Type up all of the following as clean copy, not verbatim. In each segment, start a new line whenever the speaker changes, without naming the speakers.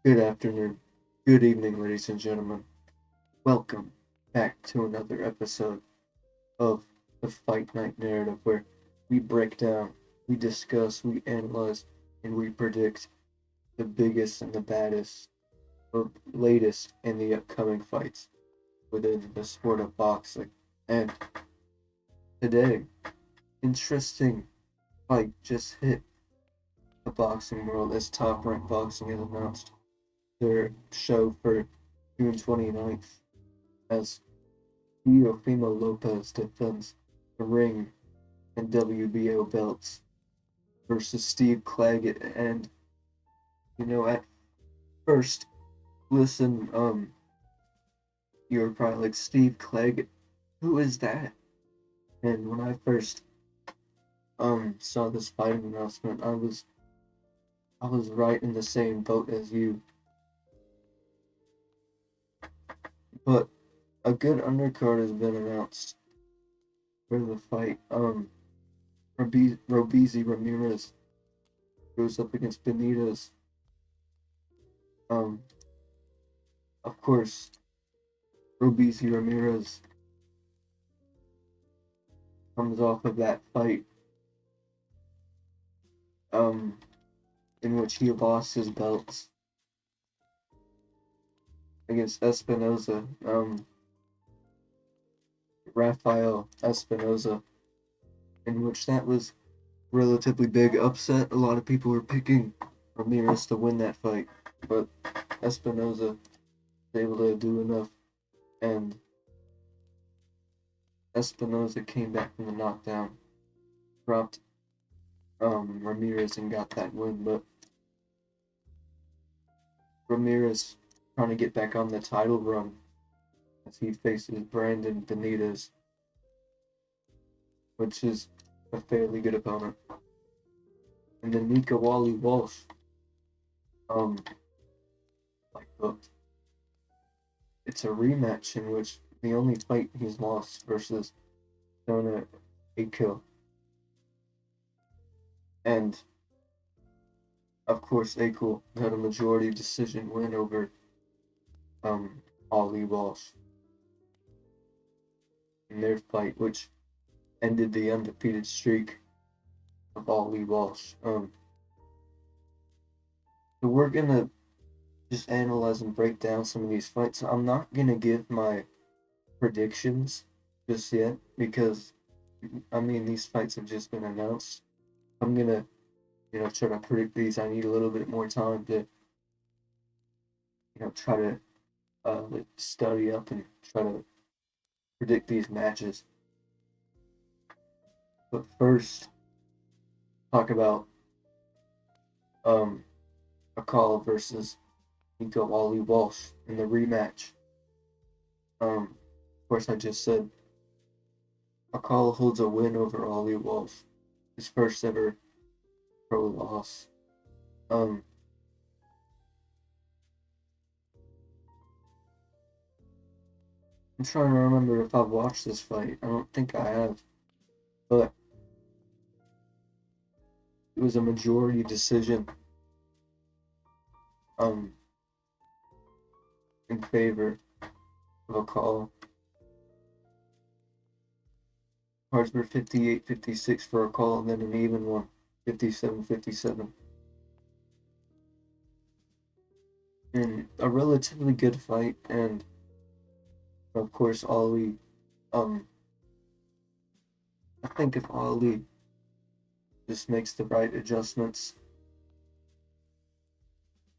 Good afternoon, good evening, ladies and gentlemen. Welcome back to another episode of the Fight Night Narrative, where we break down, we discuss, we analyze, and we predict the biggest and the baddest or latest in the upcoming fights within the sport of boxing. And today, interesting fight just hit the boxing world as Top Rank Boxing has announced their show for June 29th as Teofimo Lopez defends the ring and WBO belts versus Steve Claggett. And at first, listen, you're probably like, Steve Claggett, who is that? And when I first saw this fighting announcement, I was right in the same boat as you. But a good undercard has been announced for the fight. Robeisy Ramirez goes up against Benitez. Um, of course, Robeisy Ramirez comes off of that fight, um, in which he lost his belts against Espinoza, Rafael Espinoza, in which that was relatively big upset. A lot of people were picking Ramirez to win that fight, but Espinoza was able to do enough, and Espinoza came back from the knockdown, dropped Ramirez and got that win. But Ramirez trying to get back on the title run as he faces Brandon Benitez, which is a fairly good opponent. And then Nico Walsh, um, like booked. It's a rematch in which the only fight he's lost versus Sona Akale. And of course Akale had a majority decision win over Ali Walsh in their fight, which ended the undefeated streak of Ali Walsh. So we're gonna just analyze and break down some of these fights. I'm not gonna give my predictions just yet because these fights have just been announced. I'm gonna try to predict these. I need a little bit more time to try to study up and try to predict these matches. But first, talk about um Akale versus Nico Walsh in the rematch. Of course, I just said Akale holds a win over Ali Walsh, his first ever pro loss. Um, I'm trying to remember if I've watched this fight. I don't think I have, but it was a majority decision um in favor of Akale. Cards were 58-56 for Akale, and then an even one, 57-57. And a relatively good fight, and of course Ali, um I think if Ali just makes the right adjustments,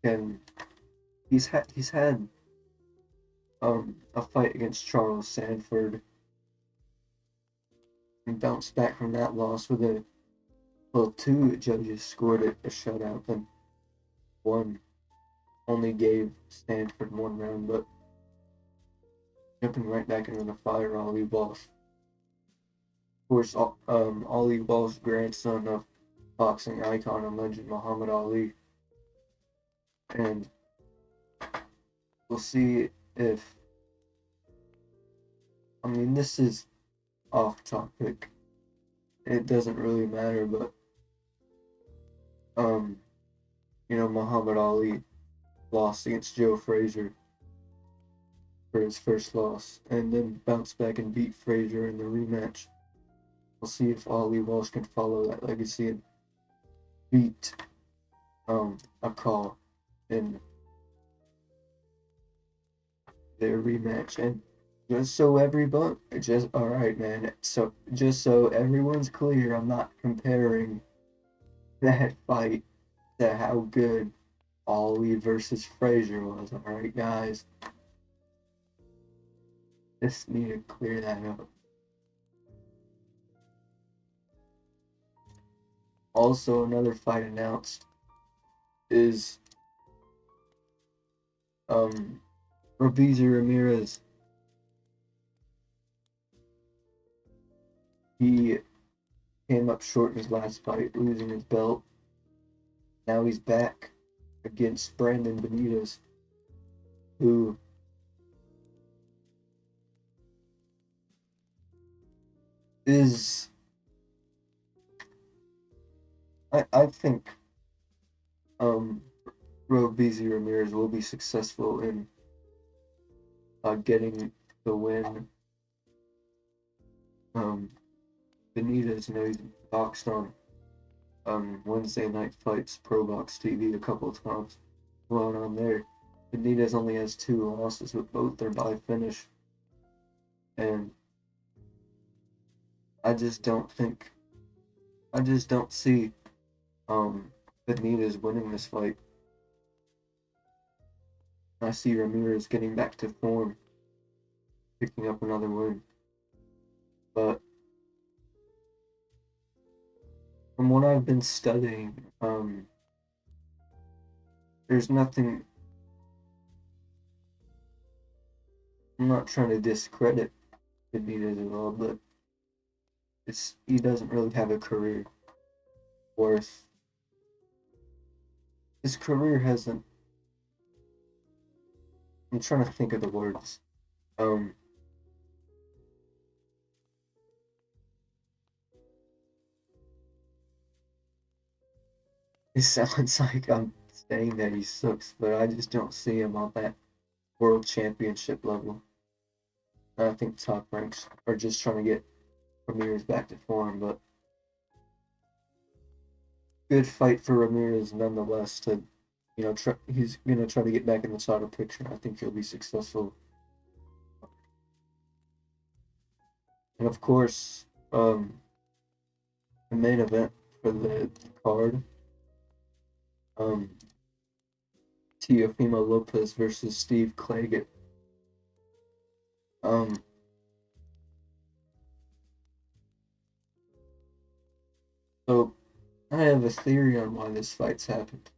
and he's had a fight against Charles Sanford and bounced back from that loss with two judges scored it a shutout, and one only gave Stanford one round. But jumping right back into the fire, Ali Walsh. Of course, Ali Walsh, grandson of boxing icon and legend Muhammad Ali. And we'll see if, this is off topic. It doesn't really matter, but Muhammad Ali lost against Joe Frazier for his first loss, and then bounced back and beat Frazier in the rematch. We'll see if Ali Walsh can follow that legacy and beat Akale in their rematch. And just so everybody, alright, man. So just so everyone's clear, I'm not comparing that fight to how good Ali versus Frazier was. Alright, guys. Just need to clear that up. Also, another fight announced is Robeisy Ramirez. He came up short in his last fight, losing his belt. Now he's back against Brandon Benitez, who is, I think Robeisy Ramirez will be successful in getting the win. Benitez, he's boxed on Wednesday Night Fights, Pro Box TV a couple of times. Well, on there, Benitez only has 2 losses, but both are by finish. And I just don't see Benitez winning this fight. I see Ramirez getting back to form, picking up another win. But from what I've been studying, there's nothing. I'm not trying to discredit Benitez at all, but he doesn't really have a career worth. His career hasn't. I'm trying to think of the words. It sounds like I'm saying that he sucks, but I just don't see him on that world championship level. I think top ranks are just trying to get Ramirez back to form, but good fight for Ramirez nonetheless. To he's gonna try to get back in the title picture. I think he'll be successful. And of course, the main event for the card, Teofimo Lopez versus Steve Claggett. So I have a theory on why this fight's happened.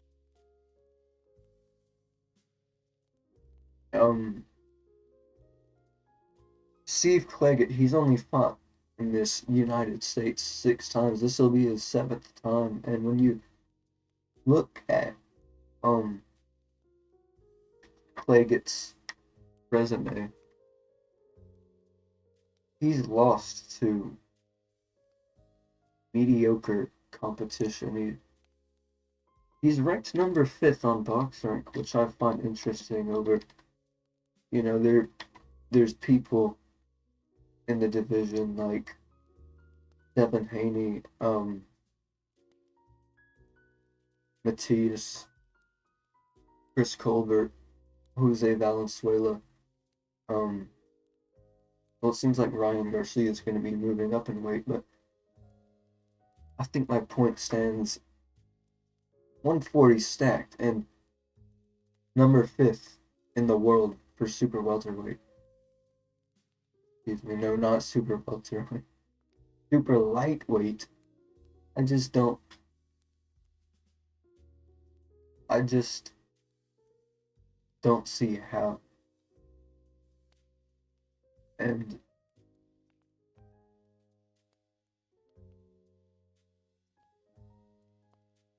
Steve Claggett, he's only fought in this United States 6 times. This will be his 7th time, and when you look at Claygett's resume, he's lost to mediocre competition. He's ranked number 5th on BoxRank, which I find interesting. Over, there's people in the division like Devin Haney, Matias, Chris Colbert, Jose Valenzuela. Well, it seems like Ryan Garcia is going to be moving up in weight, but I think my point stands. 140 stacked and number 5th in the world for super welterweight. Excuse me, no, not super welterweight. Super lightweight. I just don't see how. And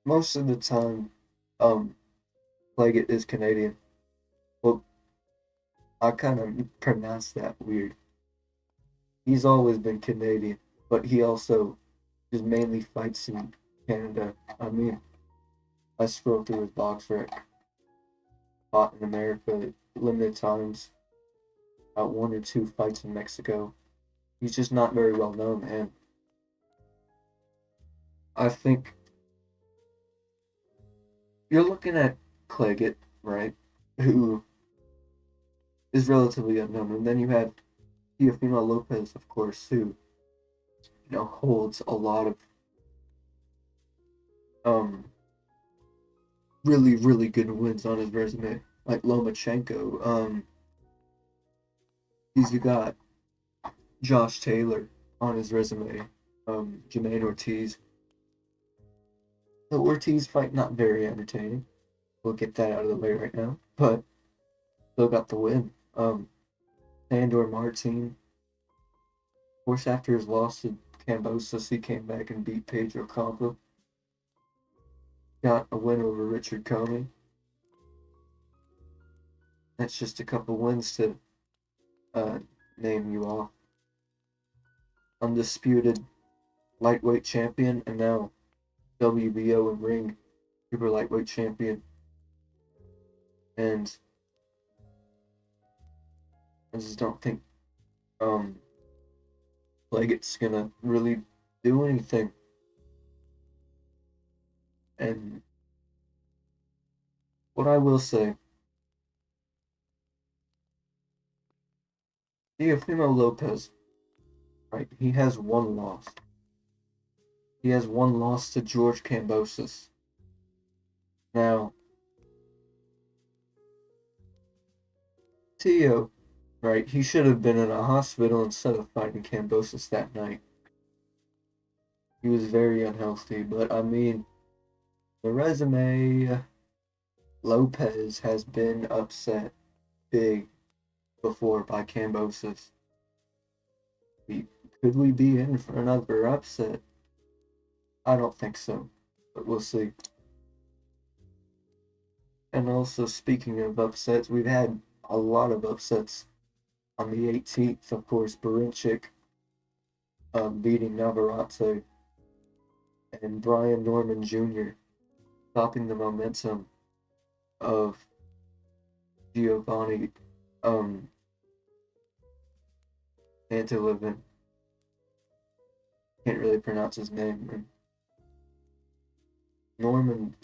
most of the time, Claggett is Canadian. Well, I kind of pronounce that weird. He's always been Canadian, but he also just mainly fights in Canada. I mean, I scroll through his box rec. fought in America limited times, about 1 or 2 fights in Mexico. He's just not very well known, and I think you're looking at Claggett, right? Who is relatively unknown, and then you have Teofimo Lopez, of course, who holds a lot of um really really good wins on his resume, like Lomachenko. He's got Josh Taylor on his resume. Jermaine Ortiz. The Ortiz fight not very entertaining. We'll get that out of the way right now, but still got the win. Sandor Martin, of course, after his loss to Cambosos, he came back and beat Pedro Campa. Got a win over Richard Comey. That's just a couple wins to name you off. Undisputed lightweight champion, and now WBO and ring super lightweight champion. And I just don't think Cleggett's gonna really do anything. And what I will say, Teofimo Lopez, right? He has one loss. He has one loss to George Kambosos. Now, TEO, right? He should have been in a hospital instead of fighting Kambosos that night. He was very unhealthy, but I mean, the resume, Lopez has been upset big before by Kambosos. Could we be in for another upset? I don't think so, but we'll see. And also, speaking of upsets, we've had a lot of upsets. On the 18th, of course, Barinchik beating Navarrete, and Brian Norman Jr. stopping the momentum of Giovanni Antilivin. Can't really pronounce his name. And Norman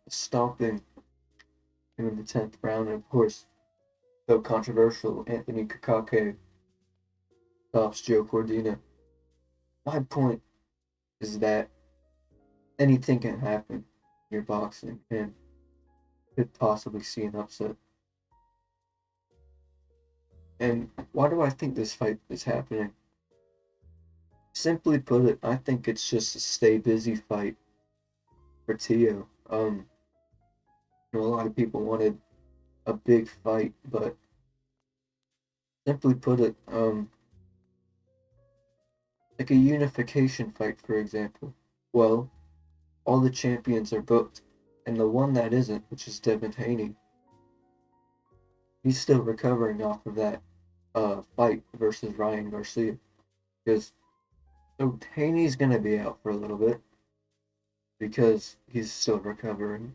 stopping him in the 10th round, and of course, so controversial, Anthony Kakake stops Joe Cordina. My point is that anything can happen in your boxing, and could possibly see an upset. And why do I think this fight is happening? Simply put it, I think it's just a stay busy fight for TEO. A lot of people wanted a big fight, but simply put it, like a unification fight, for example. Well, all the champions are booked, and the one that isn't, which is Devin Haney, he's still recovering off of that fight versus Ryan Garcia. Because so Haney's gonna be out for a little bit because he's still recovering.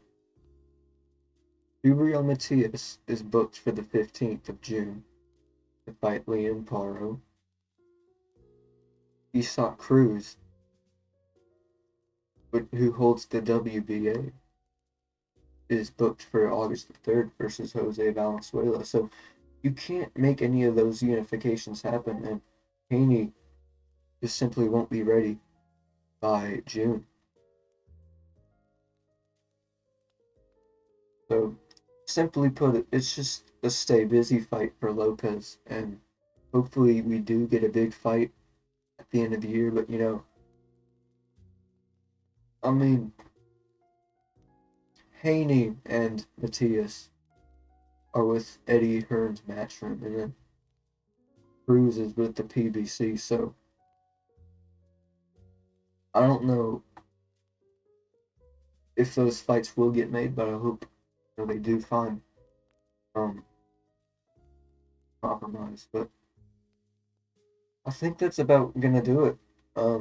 Gabriel Matias is booked for the 15th of June to fight Liam Paro. Isak Cruz, who holds the WBA, is booked for August the 3rd versus Jose Valenzuela. So you can't make any of those unifications happen, and Haney just simply won't be ready by June. So, simply put it, it's just a stay busy fight for Lopez, and hopefully we do get a big fight at the end of the year. But I mean, Haney and Matias are with Eddie Hearn's Matchroom, and then Cruz is with the PBC. So I don't know if those fights will get made, but I hope they do find compromise. But I think that's about gonna do it. I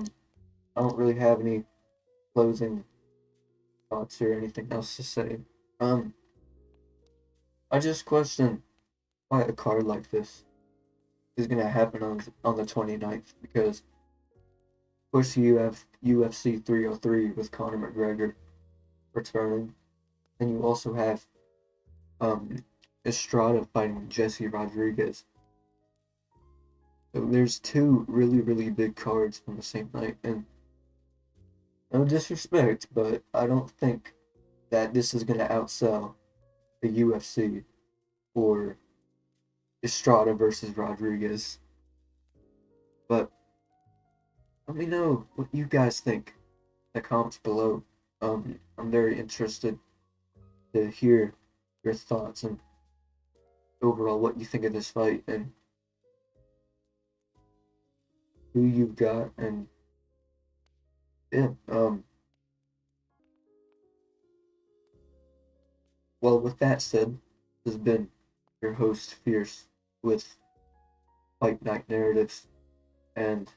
don't really have any closing thoughts or anything else to say. I just question why a card like this is gonna happen on the 29th, because of course you have UFC 303 with Conor McGregor returning, and you also have um Estrada fighting Jesse Rodriguez. So there's two really big cards on the same night, and no disrespect, but I don't think that this is gonna outsell the UFC or Estrada versus Rodriguez. But let me know what you guys think in the comments below. I'm very interested to hear your thoughts and overall what you think of this fight and who you've got. And yeah, well, with that said, this has been your host Fierce with Fight Night Narratives, and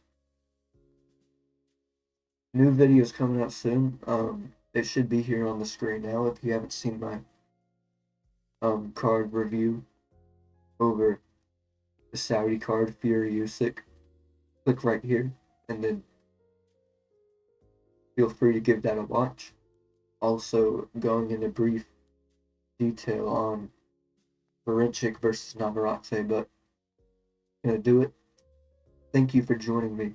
new videos coming out soon. It should be here on the screen now if you haven't seen my card review over the Saudi card Fury Usyk. Click right here and then feel free to give that a watch. Also going into brief detail on Barincic versus Navarrete, but gonna do it. Thank you for joining me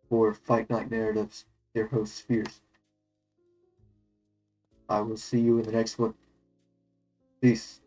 for Fight Night Narratives, your host Fierce. I will see you in the next one. Peace.